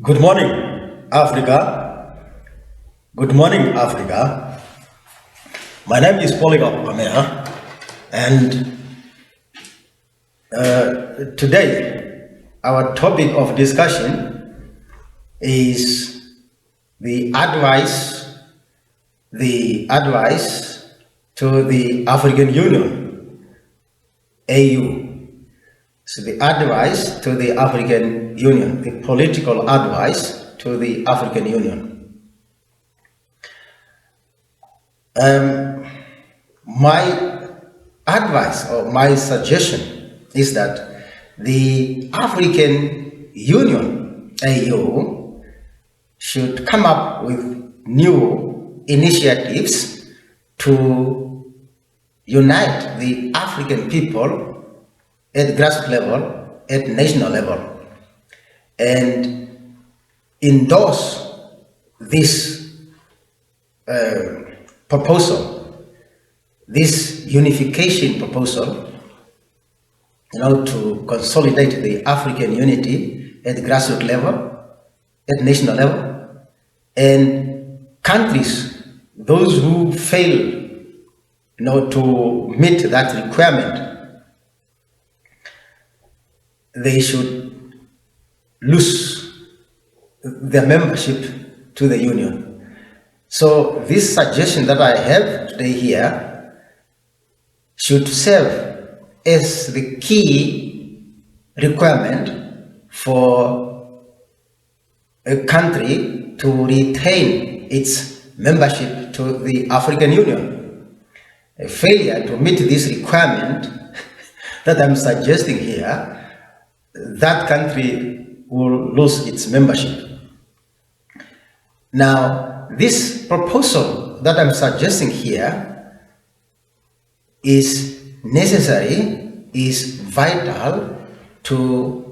Good morning, Africa. Good morning, Africa. My name is Polygon Pamea, and today our topic of discussion is the advice to the African Union, AU. So the advice to the African Union, the political advice to the African Union. My advice or my suggestion is that the African Union, AU, should come up with new initiatives to unite the African people at grassroots level, at national level, and endorse this proposal, this unification proposal, to consolidate the African unity at grassroots level, at national level, and countries, those who fail, to meet that requirement, they should lose their membership to the union. So this suggestion that I have today here should serve as the key requirement for a country to retain its membership to the African Union. A failure to meet this requirement that I'm suggesting here, that country will lose its membership. Now, this proposal that I'm suggesting here is necessary, is vital to,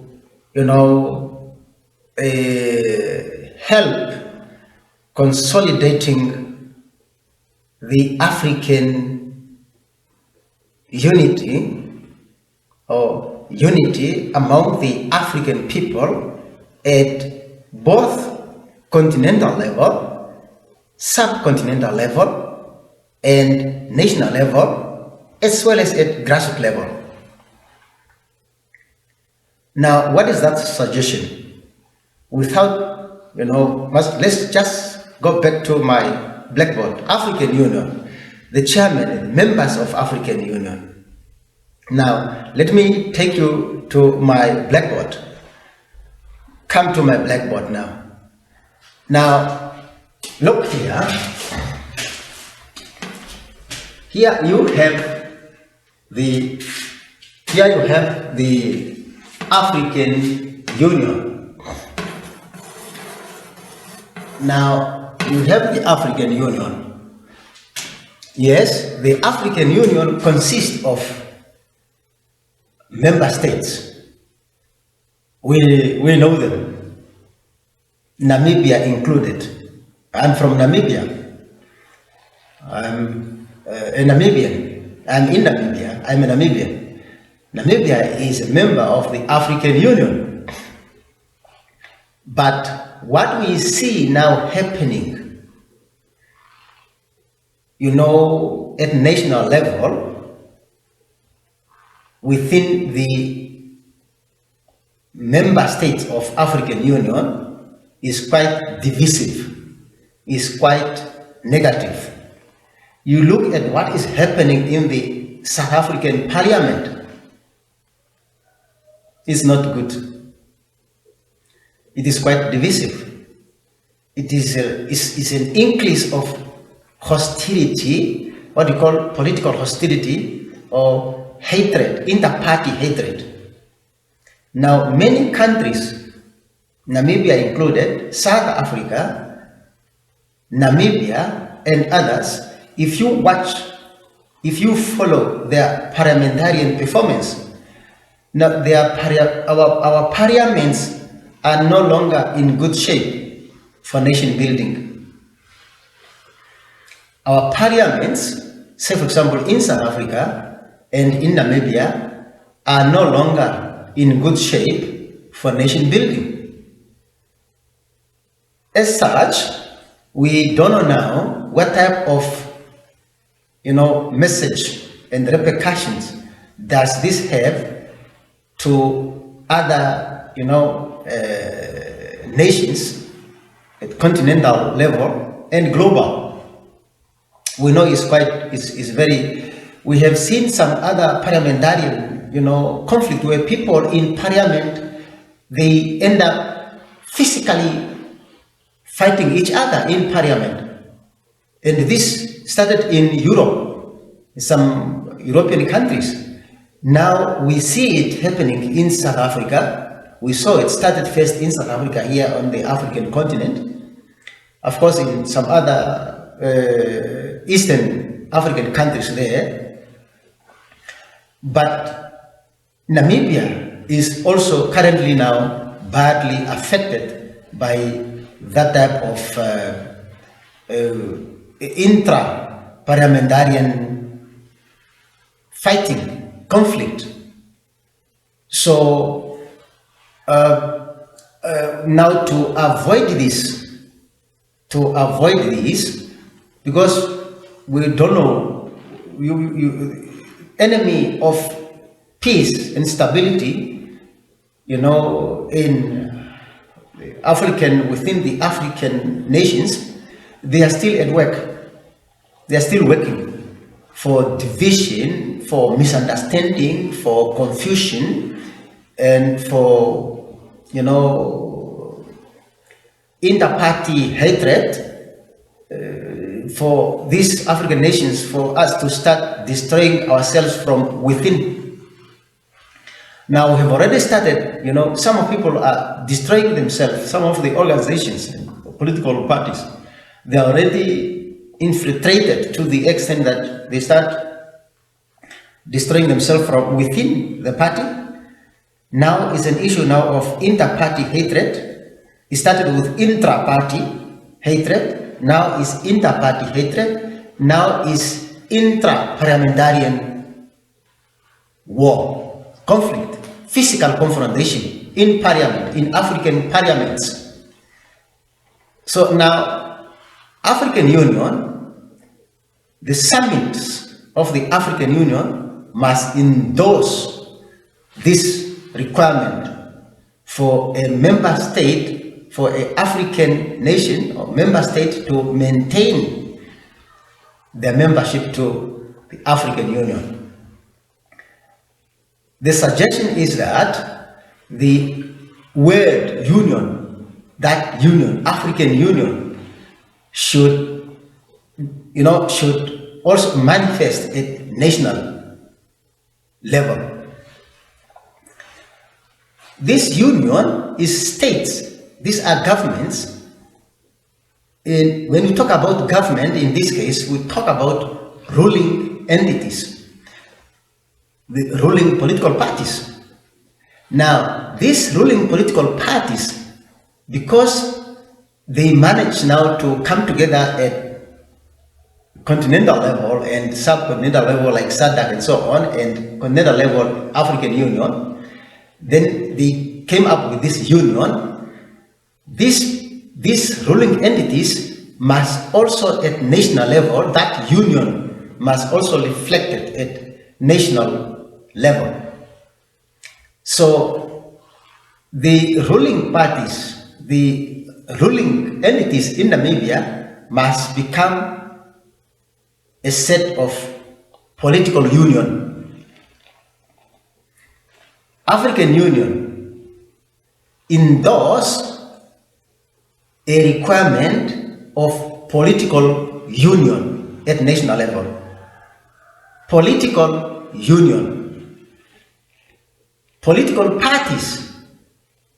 help consolidating the African unity or unity among the African people at both continental level, subcontinental level, and national level, as well as at grassroots level. Now, what is that suggestion? Without, let's just go back to my blackboard. African Union, the chairman and members of African Union. Now, let me take you to my blackboard. Come to my blackboard now. Now, look here. Here you have the African Union. Now, you have the African Union. Yes, the African Union consists of member states. We know them. Namibia included. I'm from Namibia. I'm a Namibian. I'm in Namibia. I'm a Namibian. Namibia is a member of the African Union. But what we see now happening, at national level, within the member states of African Union is quite divisive, is quite negative. You look at what is happening in the South African Parliament, it's not good. It is quite divisive. It is an increase of hostility, what we call political hostility or hatred, inter-party hatred. Now, many countries, Namibia included, South Africa, Namibia, and others, if you follow their parliamentarian performance, now our parliaments are no longer in good shape for nation building. Our parliaments, say for example in South Africa and in Namibia, are no longer in good shape for nation building. As such, we don't know now what type of, message and repercussions does this have to other, nations at continental level and global. We know it's very. We have seen some other parliamentarian, conflict where people in parliament, they end up physically fighting each other in parliament. And this started in Europe, some European countries. Now we see it happening in South Africa. We saw it started first in South Africa, here on the African continent. Of course, in some other Eastern African countries there. But Namibia is also currently now badly affected by that type of intra-parliamentarian fighting, conflict. So now to avoid this, because we don't know, enemy of peace and stability, in within the African nations, they are still at work. They are still working for division, for misunderstanding, for confusion, and for, inter-party hatred, for these African nations, for us to start destroying ourselves from within. Now we have already started, some of people are destroying themselves, some of the organizations and political parties, they are already infiltrated to the extent that they start destroying themselves from within the party. Now it's an issue now of inter-party hatred. It started with intra-party hatred, now is inter-party hatred, now is intra-parliamentarian war, conflict, physical confrontation in parliament, in African parliaments. So now, African Union, the summits of the African Union must endorse this requirement for a member state, for an African nation or member state to maintain their membership to the African Union. The suggestion is that the word union, that union, African Union, should also manifest at national level. This union is states, these are governments. And when we talk about government, in this case, we talk about ruling entities, the ruling political parties. Now, these ruling political parties, because they manage now to come together at continental level and subcontinental level like SADC and so on, and continental level African Union, then they came up with this union. These ruling entities must also at national level, that union must also reflect it at national level. So the ruling parties, the ruling entities in Namibia must become a set of political union. African Union endorsed a requirement of political union at national level. Political union. Political parties.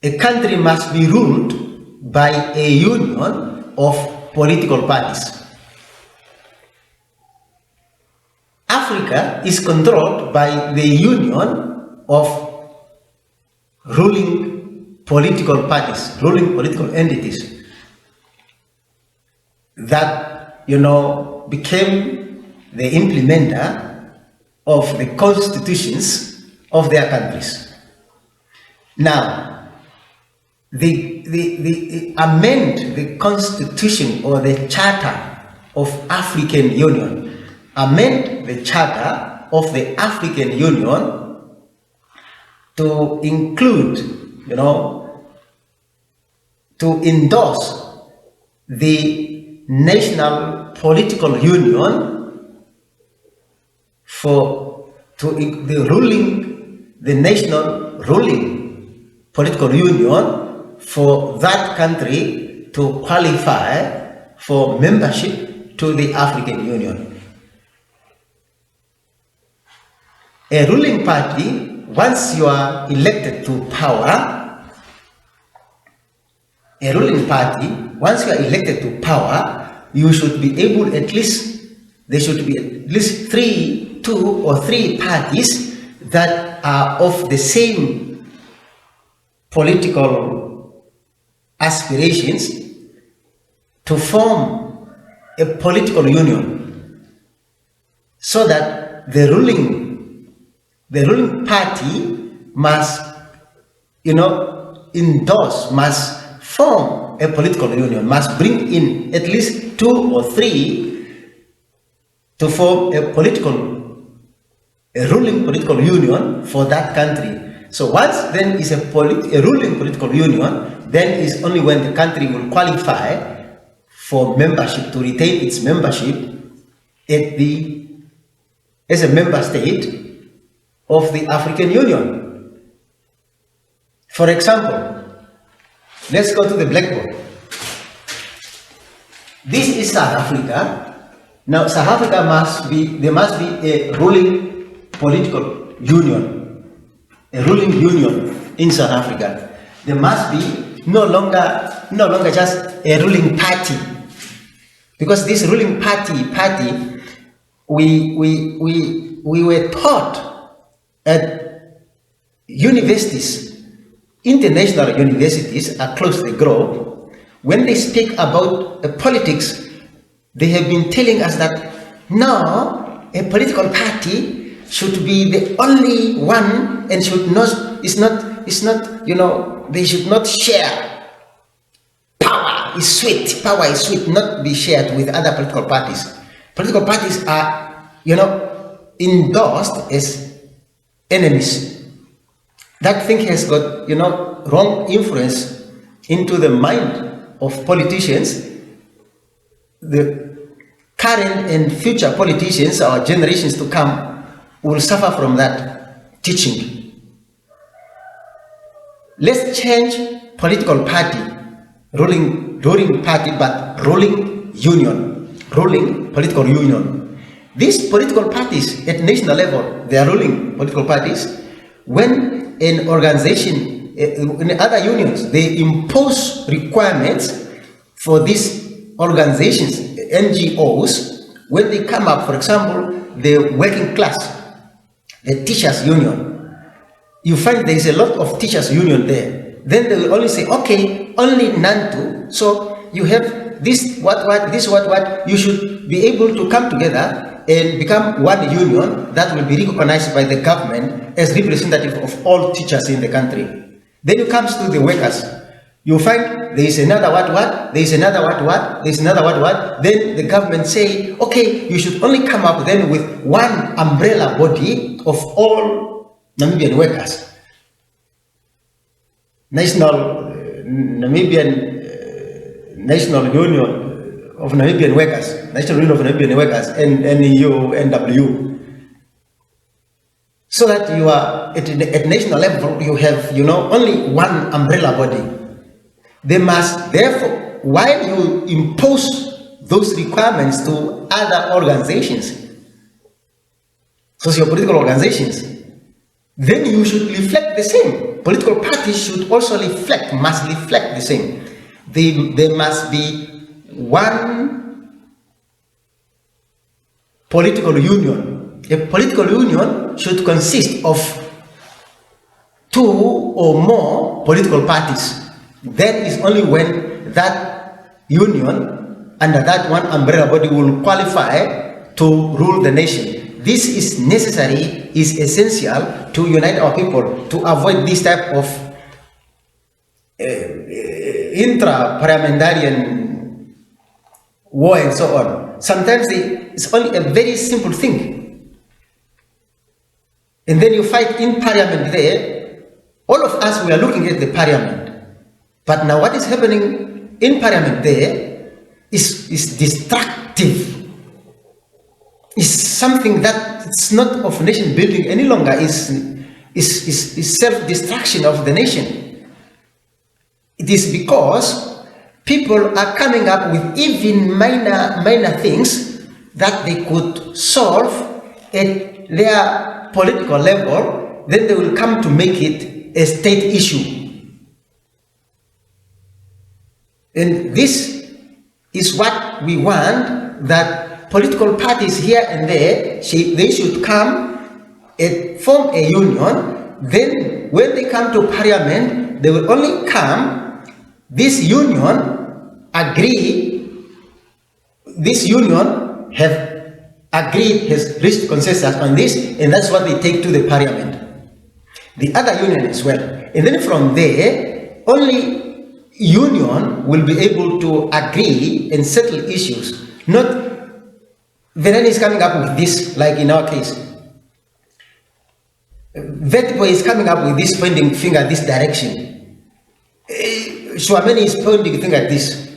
A country must be ruled by a union of political parties. Africa is controlled by the union of ruling political parties, ruling political entities that, became the implementer of the constitutions of their countries. Now, the amend the constitution or the charter of African Union, amend the charter of the African Union to include, to endorse the national political union the national ruling political union for that country to qualify for membership to the African Union. A ruling party, once you are elected to power, you should be able there should be at least two or three parties that are of the same political aspirations to form a political union, so that the ruling party must, must form a political union, must bring in at least two or three to form a ruling political union for that country. So once then is a ruling political union, then is only when the country will qualify for membership, to retain its membership as a member state of the African Union. For example, let's go to the blackboard. This is South Africa. Now, South Africa there must be a ruling political union, a ruling union in South Africa. There must be no longer just a ruling party, because this ruling party, we were taught at universities, international universities across the globe, when they speak about politics, they have been telling us that now a political party should be the only one and they should not share. Power is sweet, not be shared with other political parties. Political parties are, endorsed as enemies. That thing has got, wrong influence into the mind of politicians. The current and future politicians, our generations to come, will suffer from that teaching. Let's change political party, ruling party, but ruling political union. These political parties at national level, they are ruling political parties. When an organization, in other unions, they impose requirements for these organizations, NGOs, when they come up, for example, the working class, the teachers union, you find there is a lot of teachers union there. Then they will only say, okay, only NANTU, so you have this, what, you should be able to come together and become one union that will be recognized by the government as representative of all teachers in the country. Then it comes to the workers. You find there is another what, there is another what, there is another what. Then the government say, okay, you should only come up then with one umbrella body of all Namibian workers. National Union of Namibian Workers, National Union of Namibian Workers, NEU, NW. So that you are at national level, you have only one umbrella body. They must therefore, while you impose those requirements to other organizations, socio-political organizations, then you should reflect the same. Political parties should also must reflect the same. There must be one political union. A political union should consist of two or more political parties. That is only when that union under that one umbrella body will qualify to rule the nation. This is necessary, is essential to unite our people, to avoid this type of intra-parliamentarian war and so on. Sometimes it's only a very simple thing. And then you fight in parliament there. All of us, we are looking at the parliament. But now what is happening in parliament there is destructive. Is something that it's not of nation building any longer, is self-destruction of the nation. It is because people are coming up with even minor things that they could solve at their political level, then they will come to make it a state issue. And this is what we want, that political parties here and there, they should come and form a union. Then when they come to parliament, they will only come, this union agree, this union have agreed, has reached consensus on this, and that's what they take to the parliament. The other union as well. And then from there, only union will be able to agree and settle issues. Not Venen is coming up with this, like in our case. Vetbo is coming up with this, pointing finger this direction. Shwameni is pointing finger at this.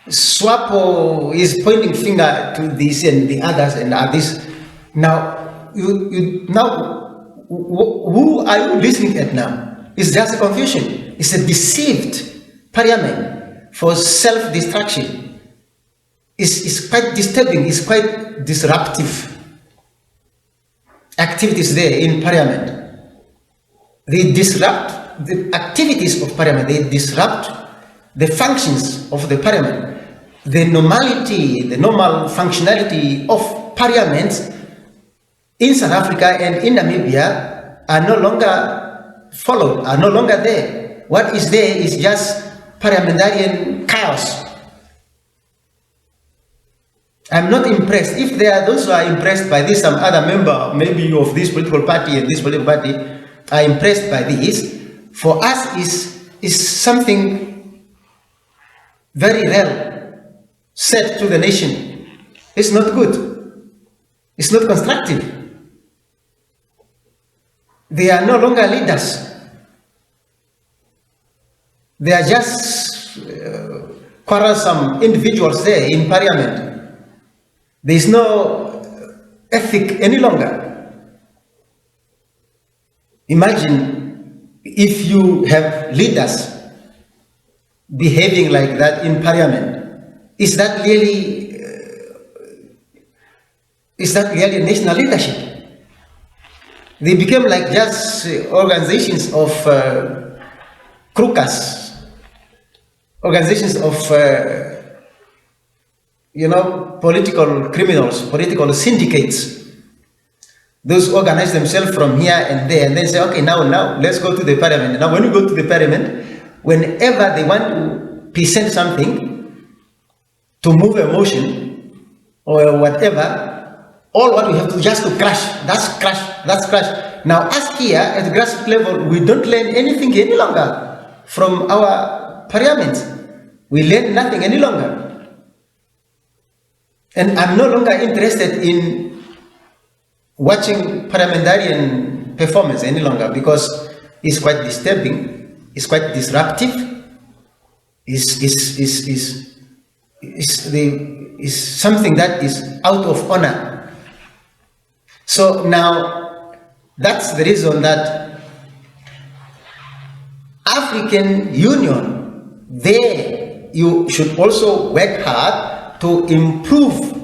Swapo is pointing finger to this and the others and this. Now, now, who are you listening at now? It's just a confusion. It's a deceived parliament for self-destruction. It's quite disturbing, it's quite disruptive activities there in parliament. They disrupt the activities of parliament, they disrupt the functions of the parliament. The normality, the normal functionality of parliaments in South Africa and in Namibia are no longer followed, are no longer there. What is there is just parliamentarian chaos. I'm not impressed. If there are those who are impressed by this, some other member, maybe of this political party and this political party, are impressed by this, for us is something very rare said to the nation. It's not good. It's not constructive. They are no longer leaders. They are just quarrelsome individuals there in parliament. There is no ethic any longer. Imagine if you have leaders behaving like that in parliament. Is that really national leadership? They became like just organizations of crookers, organizations of political criminals, political syndicates. Those organize themselves from here and there, and then say, okay, now let's go to the parliament. Now when you go to the parliament, whenever they want to present something, to move a motion or whatever, all what we have to just to crash, that's crash. Now us here at the grassroots level, we don't learn anything any longer from our parliaments. We learn nothing any longer. And I'm no longer interested in watching parliamentarian performance any longer, because it's quite disturbing, it's quite disruptive, is something that is out of honor. So now that's the reason that African Union, there you should also work hard to improve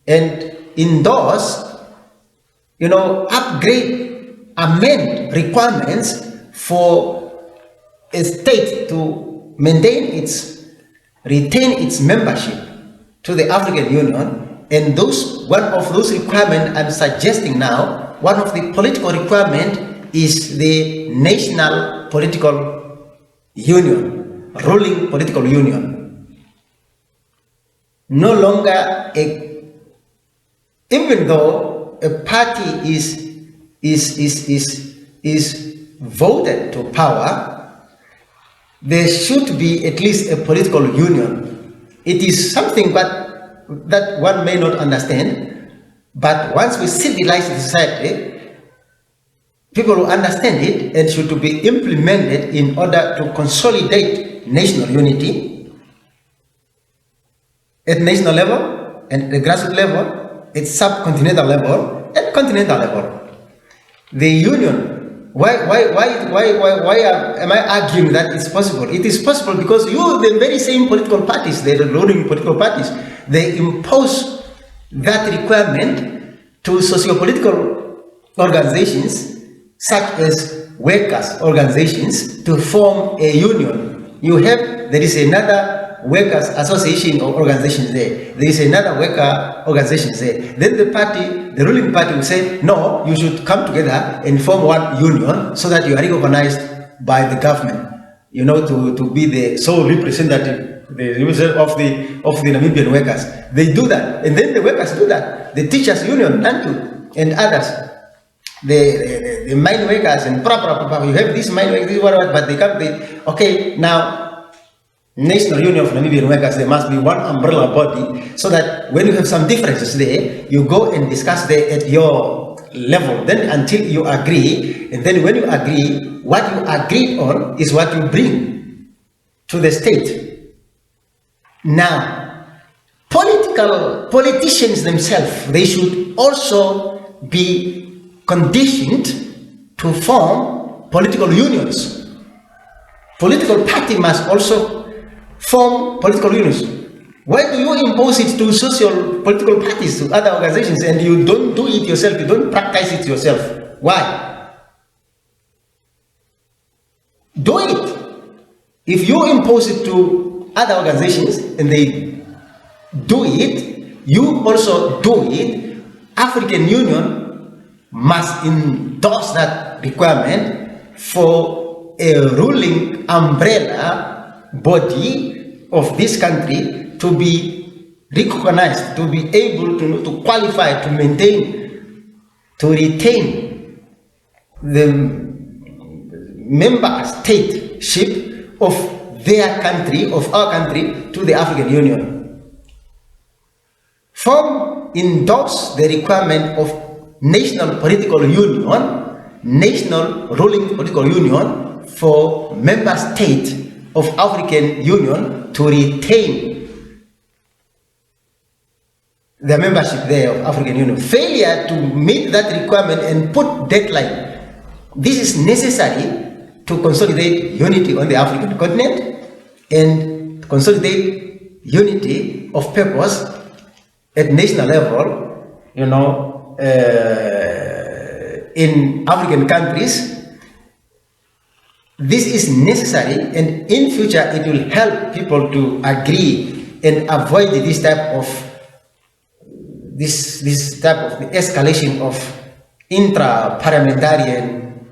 and endorse, upgrade, amend requirements for a state to retain its membership to the African Union. And one of those requirements I'm suggesting now, one of the political requirements is the national political union, ruling political union. No longer even though a party is voted to power, there should be at least a political union. It is something that one may not understand, but once we civilize the society, people will understand it and should be implemented in order to consolidate national unity at national level and the grassroots level, at subcontinental level and continental level. The union, why am I arguing that it's possible? It is possible because the very same political parties, the ruling political parties, they impose that requirement to socio-political organizations such as workers' organizations to form a union. There is another workers' association or organization there. There is another worker organization there. Then the ruling party will say, no, you should come together and form one union so that you are recognized by the government, to be the sole representative, of the Namibian workers. They do that, and then the workers do that. The teachers' union, NANTU, and others, the mine workers and you have these mine workers, but they come, okay, now, National Union of Namibian Workers, there must be one umbrella body so that when you have some differences there, you go and discuss there at your level, then until you agree, and then when you agree, what you agreed on is what you bring to the state. Now, politicians themselves, they should also be conditioned to form political unions. Political party must also form political unions. Why do you impose it to social political parties, to other organizations, and you don't do it yourself, you don't practice it yourself? Why? Do it. If you impose it to other organizations and they do it, you also do it. African Union must endorse that requirement for a ruling umbrella body of this country to be recognized, to be able to qualify, to maintain, to retain the member stateship of their country, of our country, to the African Union. Endorse the requirement of national political union, national ruling political union for member state of African Union to retain the membership there of African Union. Failure to meet that requirement and put deadline. This is necessary to consolidate unity on the African continent and consolidate unity of purpose at national level, in African countries. This is necessary, and in future it will help people to agree and avoid this type of the escalation of intra-parliamentarian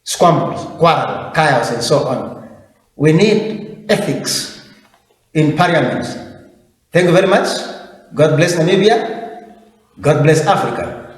squabbles, quarrel, chaos, and so on. We need ethics in parliaments. Thank you very much. God bless Namibia. God bless Africa.